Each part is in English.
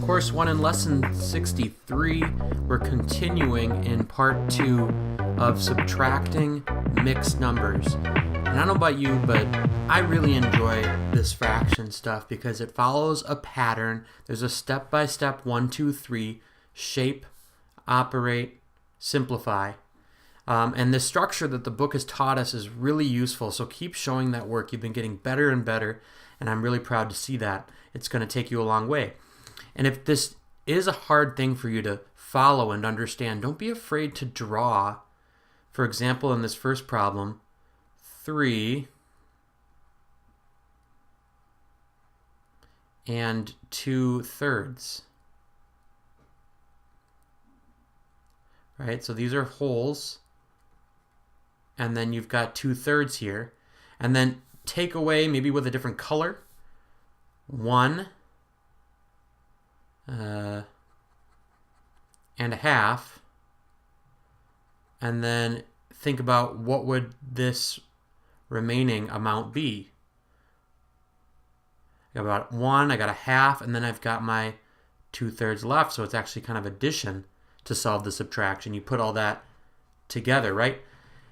Course 1 in lesson 63, we're continuing in part 2 of subtracting mixed numbers. And I don't know about you, but I really enjoy this fraction stuff because it follows a pattern. There's a step-by-step 1, 2, 3, shape, operate, simplify. And the structure that the book has taught us is really useful, so keep showing that work. You've been getting better and better, and I'm really proud to see that. It's going to take you a long way. And if this is a hard thing for you to follow and understand, don't be afraid to draw. For example, in this first problem, 3 and 2/3. Right? So these are wholes. And then you've got 2/3 here. And then take away, maybe with a different color, 1 and a half, and then think about what would this remaining amount be. I got about 1, I got a half, and then I've got my 2/3 left, so it's actually kind of addition to solve the subtraction. You put all that together, right?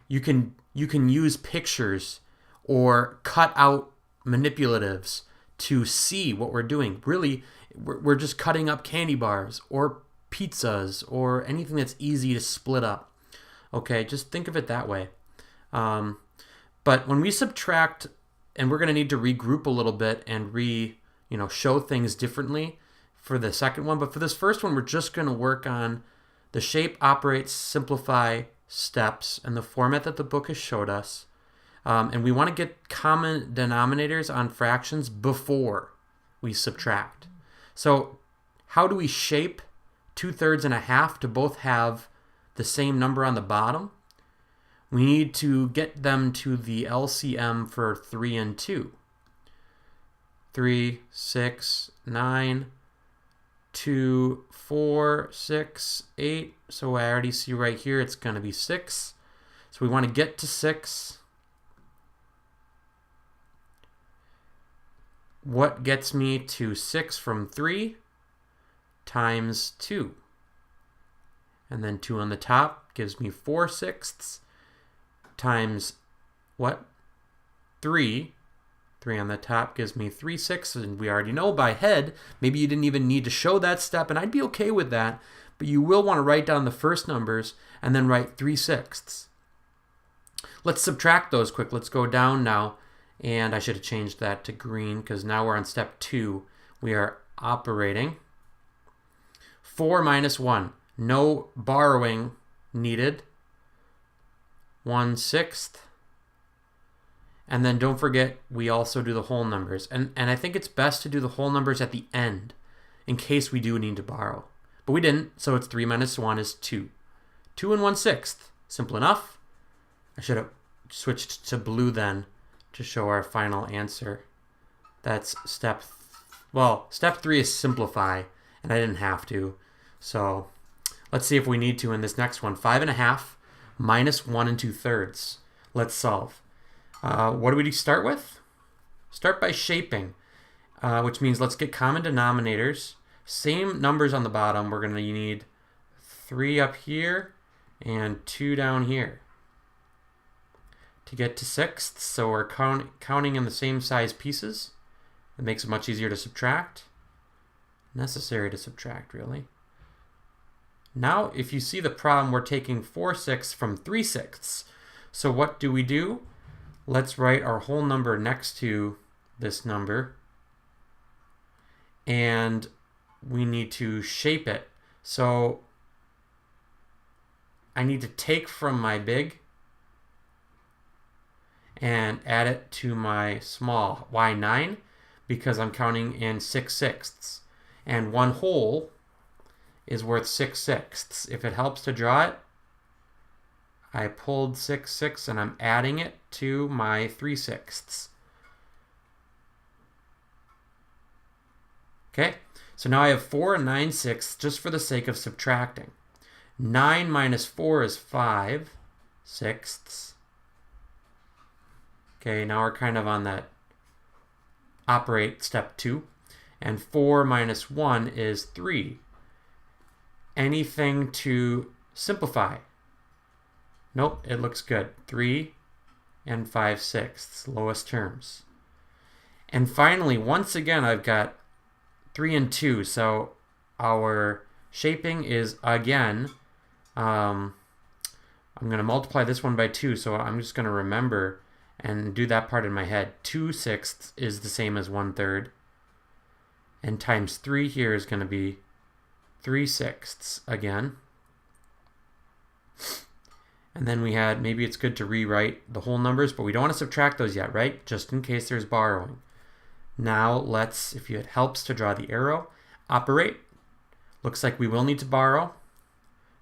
You can use pictures or cut out manipulatives to see what we're doing. Really, we're just cutting up candy bars or pizzas or anything that's easy to split up. Okay, just think of it that way. But when we subtract, and we're going to need to regroup a little bit and show things differently for the second one. But for this first one, we're just going to work on the shape, operate, simplify steps and the format that the book has showed us. And we want to get common denominators on fractions before we subtract. So how do we shape 2/3 and a half to both have the same number on the bottom? We need to get them to the LCM for 3 and 2. 3, 6, 9, 2, 4, 6, 8. So I already see right here it's going to be 6. So we want to get to 6. What gets me to 6 from 3 times 2? And then 2 on the top gives me 4/6 times what? 3. 3 on the top gives me 3/6, and we already know by head. Maybe you didn't even need to show that step, and I'd be okay with that, but you will want to write down the first numbers and then write 3/6. Let's subtract those quick. Let's go down now. And I should have changed that to green because now we're on step 2. We are operating. 4 minus 1. No borrowing needed. 1/6. And then don't forget, we also do the whole numbers. And I think it's best to do the whole numbers at the end in case we do need to borrow. But we didn't, so it's 3 minus 1 is 2. 2 and 1/6. Simple enough. I should have switched to blue then to show our final answer. That's step 3 is simplify, and I didn't have to. So let's see if we need to in this next one. 5 and a half minus 1 and 2/3. Let's solve. What do we start with? Start by shaping, which means let's get common denominators. Same numbers on the bottom. We're going to need 3 up here and 2 down here to get to 6. So we're counting in the same size pieces. It makes it much easier to subtract. Necessary to subtract, really. Now, if you see the problem, we're taking 4/6 from 3/6. So what do? Let's write our whole number next to this number. And we need to shape it. So I need to take from my big and add it to my small. Why 9? Because I'm counting in 6/6. And 1 whole is worth 6/6. If it helps to draw it, I pulled 6/6 and I'm adding it to my 3/6. Okay, so now I have 4 and 9/6 just for the sake of subtracting. 9 minus 4 is 5/6. Okay, now we're kind of on that operate step 2. And 4 minus 1 is 3. Anything to simplify? Nope, it looks good. 3 and 5/6, lowest terms. And finally, once again, I've got 3 and 2. So our shaping is, again, I'm going to multiply this one by 2. So I'm just going to remember and do that part in my head. 2/6 is the same as 1/3. And times 3 here is going to be 3/6 again. And then we had, maybe it's good to rewrite the whole numbers, but we don't want to subtract those yet, right? Just in case there's borrowing. Now let's, if it helps to draw the arrow, operate. Looks like we will need to borrow.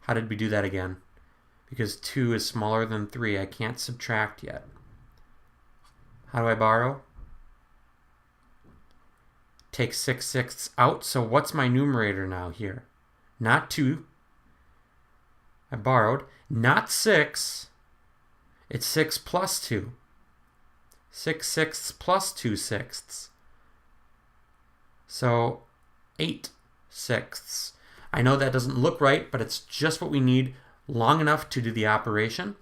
How did we do that again? Because 2 is smaller than 3, I can't subtract yet. How do I borrow? Take 6/6 out, so what's my numerator now here? Not 2. I borrowed. Not 6. It's 6 plus 2. 6/6 plus 2/6. So 8/6. I know that doesn't look right, but it's just what we need long enough to do the operation.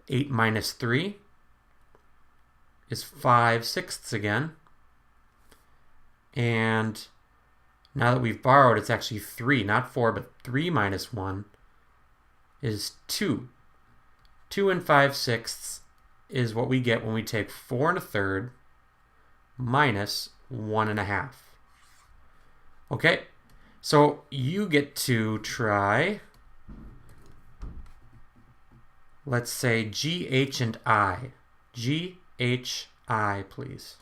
8 minus 3 is 5/6 again. And now that we've borrowed, it's actually 3, not 4, but 3 minus 1 is 2. 2 and 5/6 is what we get when we take 4 1/3 minus 1 1/2. Okay, so you get to try, let's say G, H, and I. G, H, I, please.